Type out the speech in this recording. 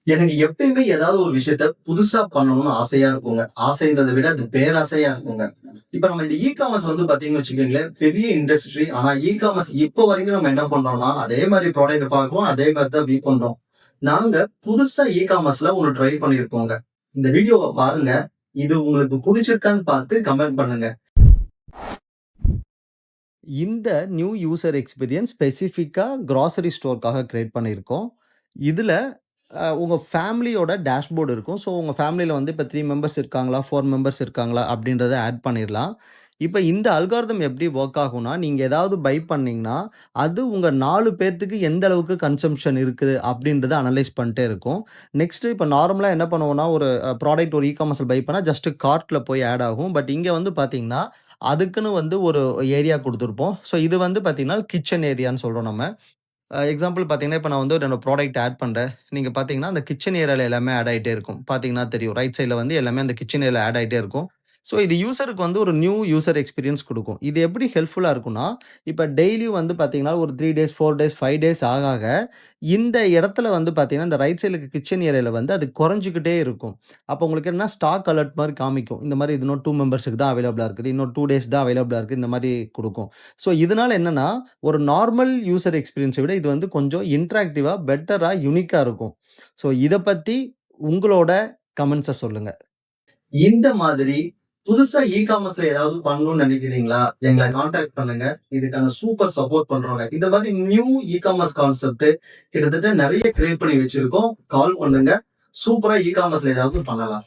எனக்கு எப்பயுமே ஏதாவது ஒரு விஷயத்த புதுசா பண்ணணும்னு ஆசையா இருக்குங்க. ஆசைன்றத விட அது பேராசையா இருக்குங்க. இப்ப நம்ம இந்த காமர்ஸ் பாத்தீங்கன்னு வச்சுக்கோங்களேன், பெரிய இண்டஸ்ட்ரி. ஆனா காமர்ஸ் இப்போ வரைக்கும் நம்ம என்ன பண்றோம்னா, அதே மாரி ப்ராடக்ட் பார்க்குறோம். அதே மாரி தான் பண்றோம். நாங்க புதுசா காமர்ஸ்ல ஒண்ணு ட்ரை பண்ணியிருக்கோங்க. இந்த வீடியோவ பாருங்க. இது உங்களுக்கு புடிச்சிருக்கான்னு பார்த்து கமெண்ட் பண்ணுங்க. இந்த நியூ யூசர் எக்ஸ்பீரியன்ஸ் ஸ்பெசிஃபிக்கா கிராசரி ஸ்டோர்க்காக கிரியேட் பண்ணியிருக்கோம். இதுல உங்க ஃபேமிலியோட டேஷ்போர்ட் இருக்கும். ஸோ உங்க ஃபேமிலில வந்து இப்ப 3 மெம்பர்ஸ் இருக்காங்களா, 4 மெம்பர்ஸ் இருக்காங்களா அப்படின்றத ஆட் பண்ணிரலாம். இப்ப இந்த அல்காரிதம் எப்படி வொர்க் ஆகும்னா, நீங்க ஏதாவது பை பண்ணீங்கன்னா, அது உங்க 4 பேத்துக்கு எந்த அளவுக்கு கன்சம்ப்ஷன் இருக்குது அப்படின்றத அனலைஸ் பண்ணிட்டே இருக்கும். நெக்ஸ்ட் இப்ப நார்மலா என்ன பண்ணுவோம்னா, ஒரு ப்ராடக்ட் ஒரு காமர்ஸ்ல பை பண்ணா ஜஸ்ட் கார்ட்ல போய் ஆட் ஆகும். பட் இங்க வந்து பார்த்தீங்கன்னா, அதுக்குன்னு வந்து ஒரு ஏரியா குடுத்திருப்போம். ஸோ இது வந்து பார்த்தீங்கன்னா, கிட்சன் ஏரியான்னு சொல்றோம் நம்ம. எக்ஸாம்பிள் பார்த்தீங்கன்னா, இப்ப நான் வந்து என்னோட ப்ராடக்ட் ஆட் பண்றேன். நீங்க பார்த்தீங்கன்னா, அந்த கிட்சன் ஏரியால எல்லாமே ஆட் ஆயிட்டே இருக்கும். பார்த்தீங்கன்னா தெரியும். ரைட் சைட்ல வந்து எல்லாமே அந்த கிட்சன் ஏரியால ஆட் ஆயிட்டே இருக்கும். ஸோ இது யூசருக்கு வந்து ஒரு நியூ யூசர் எக்ஸ்பீரியன்ஸ் குடுக்கும். இது எப்படி ஹெல்ப்ஃபுல்லா இருக்கும்னா, இப்ப டெய்லியும் வந்து பார்த்தீங்கன்னா, ஒரு 3 டேஸ், 4 டேஸ், 5 டேஸ் ஆக ஆக இந்த இடத்துல வந்து பார்த்தீங்கன்னா, இந்த ரைட் சைட்ல இருக்க கிட்சன் ஏரியால வந்து அது குறைஞ்சுக்கிட்டே இருக்கும். அப்போ உங்களுக்கு என்னன்னா ஸ்டாக் அலர்ட் மாரி காமிக்கும். இந்த மாரி இது இன்னும் 2 மெம்பர்ஸ்க்கு தான் அவைலபிளா இருக்குது. இன்னும் 2 டேஸ் தான் அவைலபிளா இருக்கு. இந்த மாரி குடுக்கும். ஸோ இதனால என்னன்னா, ஒரு நார்மல் யூசர் எக்ஸ்பீரியன்ஸ விட இது வந்து கொஞ்சம் இன்டராக்டிவா, பெட்டரா, யூனிக்கா இருக்கும். ஸோ இத பத்தி உங்களோட கமெண்ட்ஸ சொல்லுங்க. இந்த மாதிரி புதுசா காமர்ஸ்ல ஏதாவது பண்ணணும்னு நினைக்கிறீங்களா? எங்கள கான்டாக்ட் பண்ணுங்க. இதுக்கான சூப்பர் சப்போர்ட் பண்றோங்க. இந்த மாதிரி நியூ காமர்ஸ் கான்செப்ட் கிட்டத்தட்ட நெறைய கிரியேட் பண்ணி வச்சிருக்கோம். கால் பண்ணுங்க. சூப்பரா காமர்ஸ்ல ஏதாவது பண்ணலாம்.